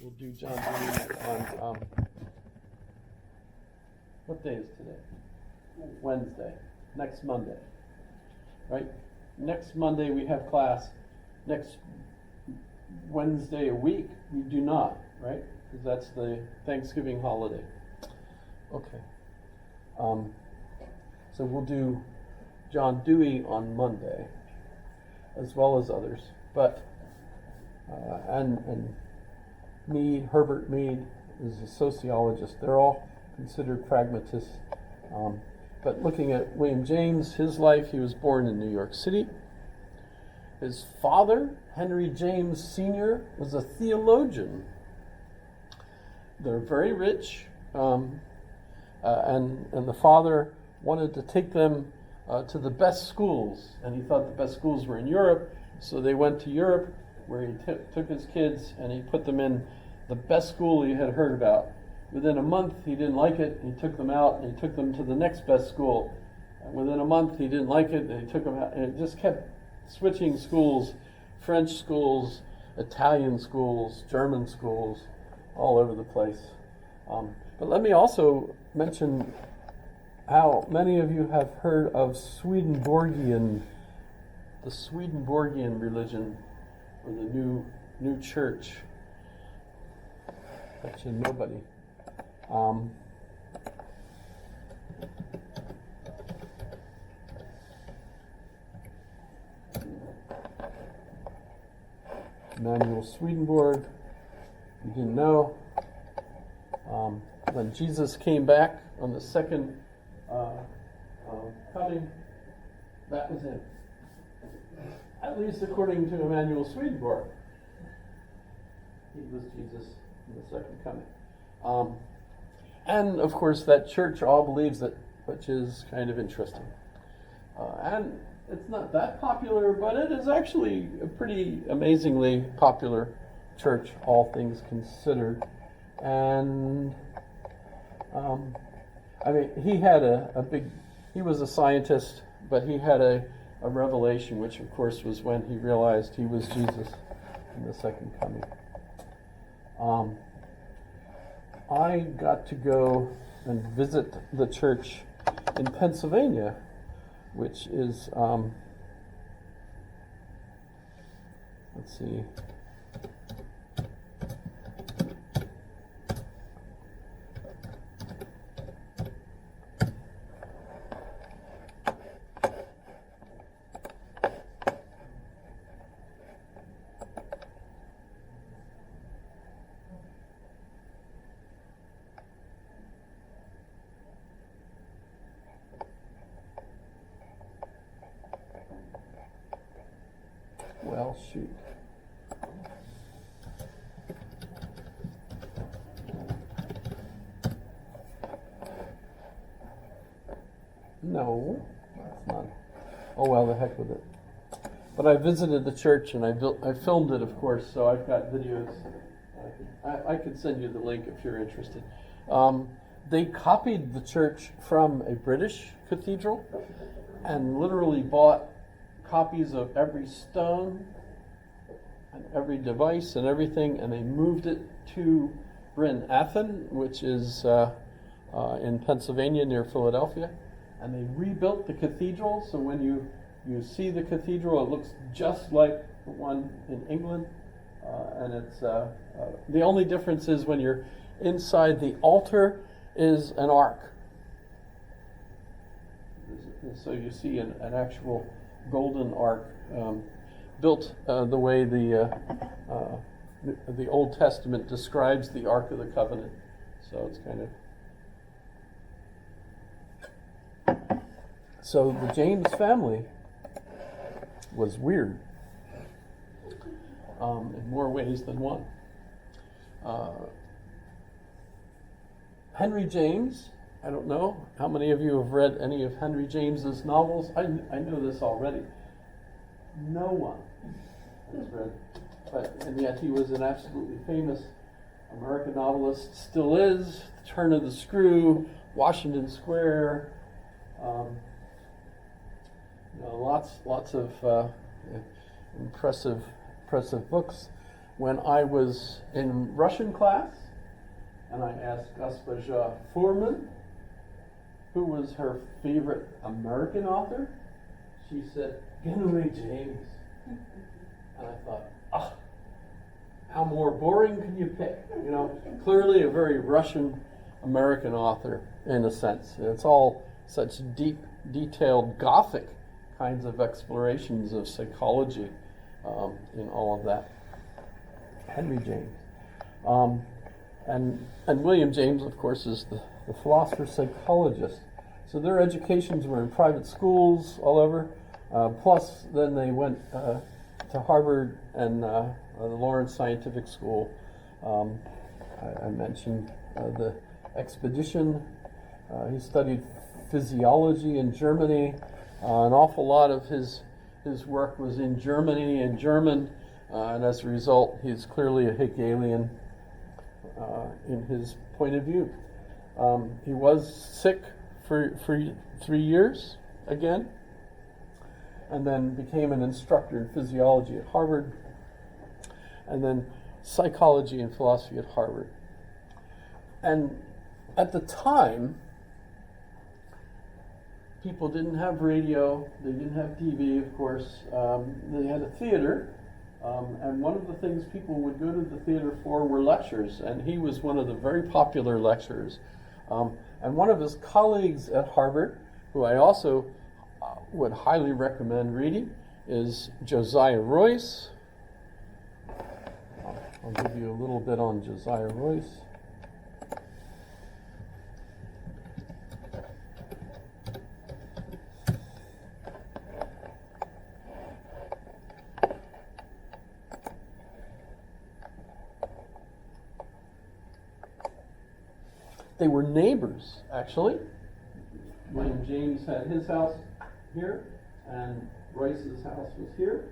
We'll do John Dewey on, what day is today? Wednesday, next Monday, right? Next Monday we have class. Next Wednesday a week we do not, right? Because that's the Thanksgiving holiday. Okay. So we'll do John Dewey on Monday, as well as others. But and Mead, Herbert Mead, is a sociologist. They're all considered pragmatists. But looking at William James, his life, he was born in New York City. His father, Henry James Sr., was a theologian. They're very rich, and the father wanted to take them to the best schools, and he thought the best schools were in Europe, so they went to Europe, where he took his kids and he put them in the best school he had heard about. Within a month, he didn't like it. He took them out and he took them to the next best school. And within a month, he didn't like it. And he took them out, and it just kept switching schools: French schools, Italian schools, German schools, all over the place. But let me also mention how many of you have heard of Swedenborgian, the Swedenborgian religion, or the new church. Actually, nobody. Emanuel Swedenborg, you didn't know. When Jesus came back on the second coming, that was him. At least according to Emanuel Swedenborg. He was Jesus in the second coming. And of course that church all believes it, which is kind of interesting. And it's not that popular, but it is actually a pretty amazingly popular church, all things considered. And I mean, he had he was a scientist, but he had a revelation, which of course was when he realized he was Jesus in the second coming. I got to go and visit the church in Pennsylvania, which is, let's see, well, shoot. No, that's not. Oh well, the heck with it. But I visited the church and I filmed it, of course, so I've got videos. I could send you the link if you're interested. They copied the church from a British cathedral and literally bought copies of every stone and every device and everything, and they moved it to Bryn Athyn, which is in Pennsylvania near Philadelphia, and they rebuilt the cathedral, so when you see the cathedral, it looks just like the one in England, and it's the only difference is when you're inside the altar is an ark. So you see an actual golden ark built the way the Old Testament describes the Ark of the Covenant. So it's kind of... So the James family was weird in more ways than one. Henry James, I don't know how many of you have read any of Henry James's novels. I know this already. No one has read, and yet he was an absolutely famous American novelist, still is. Turn of the Screw, Washington Square, lots of impressive books. when I was in Russian class, and I asked Gospoja Furman who was her favorite American author, she said, Henry James. And I thought, ah, how more boring can you pick? You know, clearly a very Russian American author in a sense. It's all such deep, detailed Gothic kinds of explorations of psychology in all of that. Henry James. And William James, of course, is the philosopher psychologist. So their educations were in private schools all over. Plus, then they went to Harvard and the Lawrence Scientific School. I mentioned the expedition. He studied physiology in Germany. An awful lot of his work was in Germany and German, and as a result, he's clearly a Hegelian in his point of view. He was sick for 3 years again, and then became an instructor in physiology at Harvard, and then psychology and philosophy at Harvard. And at the time, people didn't have radio, they didn't have TV, of course. They had a theater, and one of the things people would go to the theater for were lectures, and he was one of the very popular lecturers. And one of his colleagues at Harvard, who I also would highly recommend reading, is Josiah Royce. I'll give you a little bit on Josiah Royce. They were neighbors, actually. William James had his house here, and Royce's house was here.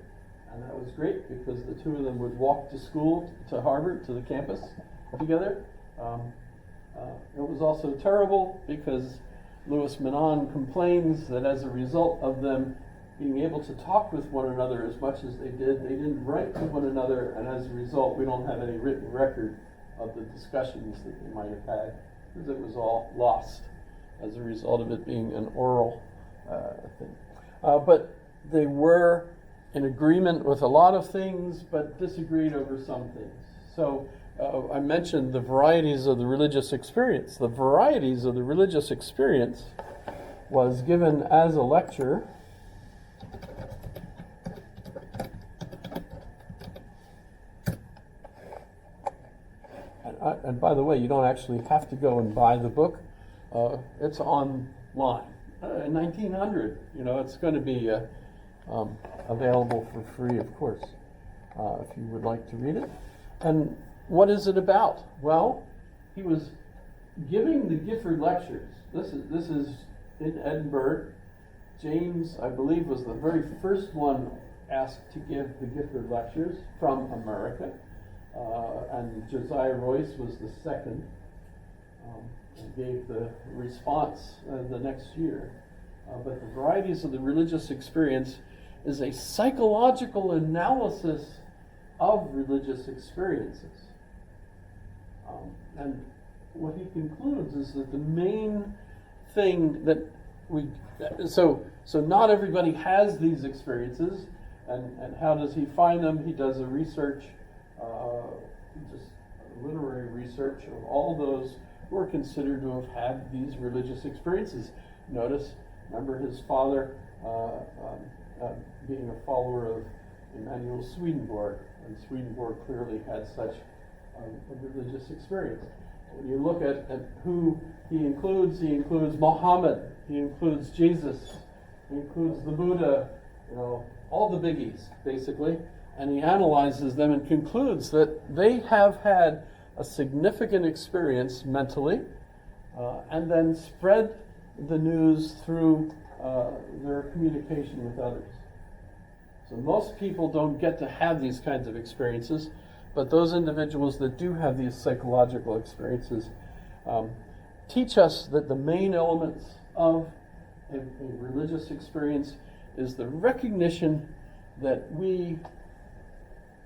And that was great because the two of them would walk to school, to Harvard, to the campus together. It was also terrible because Louis Menand complains that as a result of them being able to talk with one another as much as they didn't write to one another, and as a result, we don't have any written record of the discussions that they might have had, because it was all lost as a result of it being an oral thing. But they were in agreement with a lot of things, but disagreed over some things. So I mentioned the varieties of the religious experience. The varieties of the religious experience was given as a lecture and by the way, you don't actually have to go and buy the book. It's online. In 1900, it's going to be available for free, of course, if you would like to read it. And what is it about? Well, he was giving the Gifford lectures. This is in Edinburgh. James, I believe, was the very first one asked to give the Gifford lectures from America. And Josiah Royce was the second, and gave the response the next year. But the varieties of the religious experience is a psychological analysis of religious experiences. And what he concludes is that the main thing that so not everybody has these experiences, and how does he find them? He does a research, just literary research of all those who are considered to have had these religious experiences. Remember his father being a follower of Emanuel Swedenborg, and Swedenborg clearly had such a religious experience. When you look at who he includes Muhammad, he includes Jesus, he includes the Buddha, all the biggies, basically, and he analyzes them and concludes that they have had a significant experience mentally, and then spread the news through their communication with others. So most people don't get to have these kinds of experiences, but those individuals that do have these psychological experiences teach us that the main elements of a religious experience is the recognition that we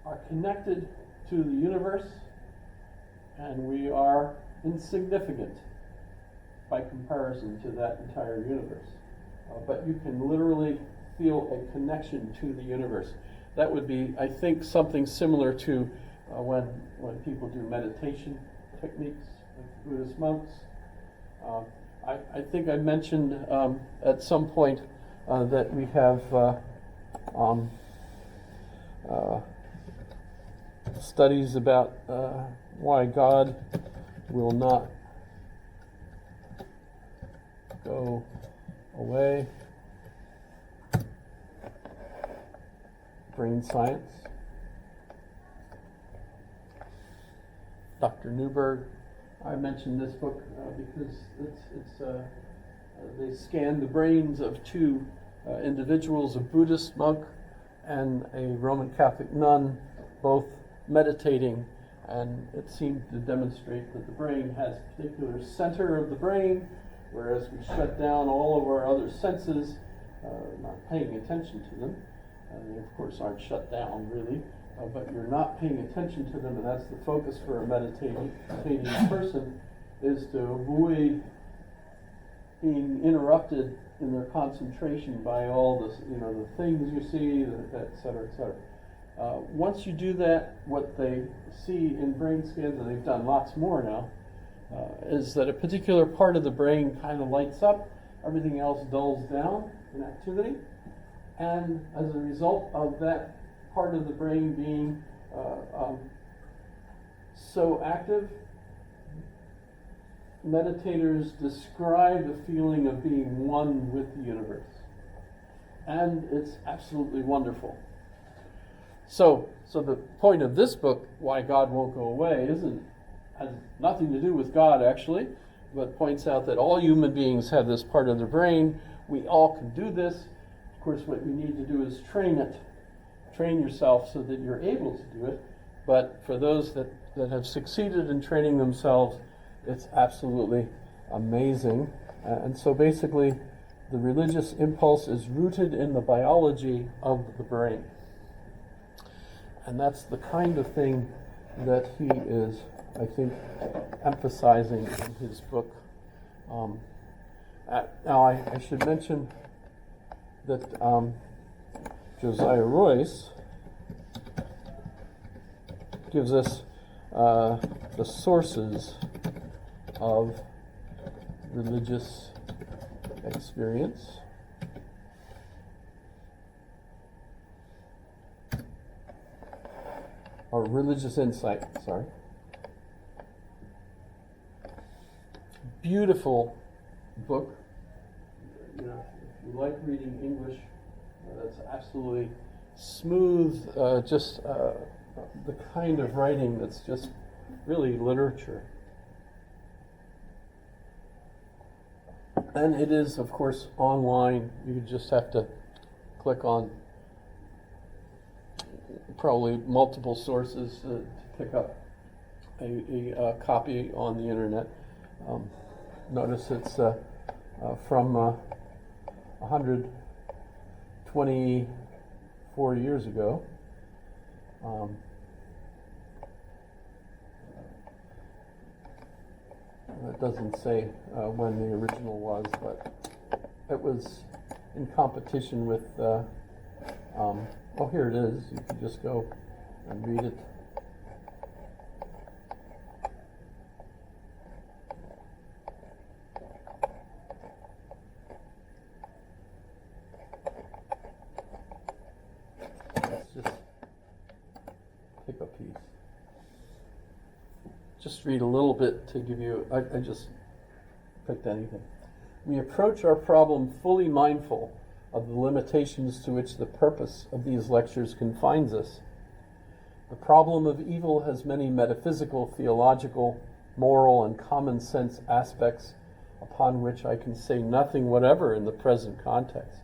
are connected to the universe, and we are insignificant by comparison to that entire universe. But you can literally feel a connection to the universe. That would be, I think, something similar to when people do meditation techniques, like Buddhist monks. I think I mentioned at some point that we have studies about why God will not go away. Brain science. Dr. Newberg. I mentioned this book because they scanned the brains of two individuals, a Buddhist monk and a Roman Catholic nun, both meditating, and it seemed to demonstrate that the brain has a particular center of the brain, whereas we shut down all of our other senses, not paying attention to them. They, of course, aren't shut down, really, but you're not paying attention to them, and that's the focus for a meditating person, is to avoid being interrupted in their concentration by all this, the things you see, et cetera, et cetera. Once you do that, what they see in brain scans, and they've done lots more now, is that a particular part of the brain kind of lights up, everything else dulls down in activity, and as a result of that part of the brain being so active, meditators describe the feeling of being one with the universe. And it's absolutely wonderful. So the point of this book, Why God Won't Go Away, has nothing to do with God, actually, but points out that all human beings have this part of their brain. We all can do this. Of course, what you need to do is train it. Train yourself so that you're able to do it. But for those that have succeeded in training themselves, it's absolutely amazing. And so basically, the religious impulse is rooted in the biology of the brain. And that's the kind of thing that he is, I think, emphasizing in his book. Now, I should mention that Josiah Royce gives us the sources of religious experience. Or religious insight, sorry. Beautiful book. If you like reading English, that's absolutely smooth, just the kind of writing that's just really literature. And it is, of course, online. You just have to click on probably multiple sources to pick up a copy on the internet. Notice it's from 124 years ago. It doesn't say when the original was, but it was in competition with, here it is. You can just go and read it. Let's just pick a piece. Just read a little bit to give you, I just picked anything. We approach our problem fully mindful of the limitations to which the purpose of these lectures confines us. The problem of evil has many metaphysical, theological, moral, and common sense aspects upon which I can say nothing whatever in the present context.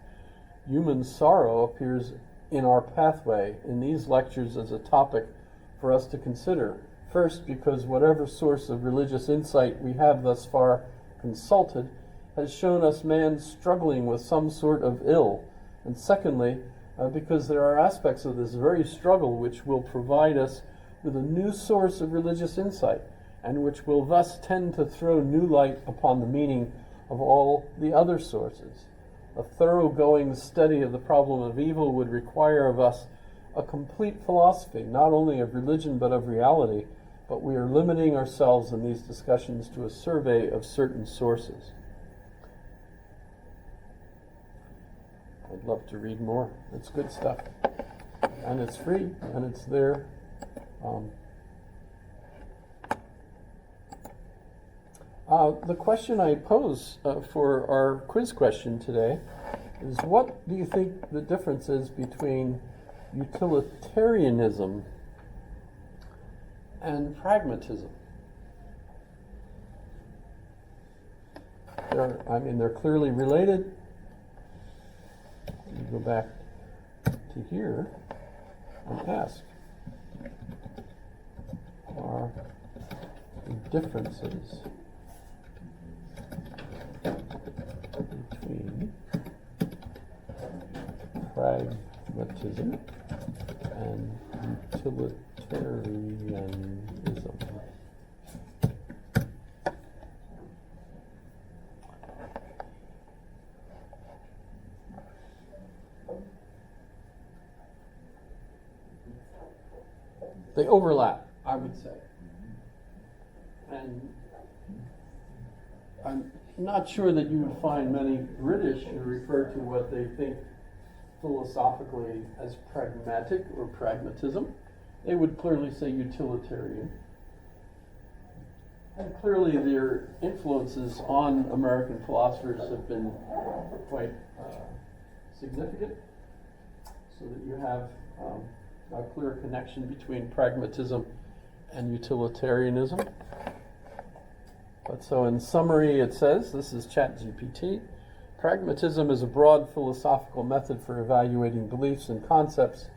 Human sorrow appears in our pathway in these lectures as a topic for us to consider. First, because whatever source of religious insight we have thus far consulted has shown us man struggling with some sort of ill. And secondly, because there are aspects of this very struggle which will provide us with a new source of religious insight, and which will thus tend to throw new light upon the meaning of all the other sources. A thoroughgoing study of the problem of evil would require of us a complete philosophy, not only of religion but of reality, but we are limiting ourselves in these discussions to a survey of certain sources. I'd love to read more. It's good stuff. And it's free, and it's there. The question I pose for our quiz question today is, what do you think the difference is between utilitarianism and pragmatism? They're clearly related. You go back to here and ask, are the differences between pragmatism and utilitarianism? They overlap, I would say. And I'm not sure that you would find many British who refer to what they think philosophically as pragmatic or pragmatism. They would clearly say utilitarian. And clearly their influences on American philosophers have been quite significant, so that you have a clear connection between pragmatism and utilitarianism. But so in summary it says, this is ChatGPT, pragmatism is a broad philosophical method for evaluating beliefs and concepts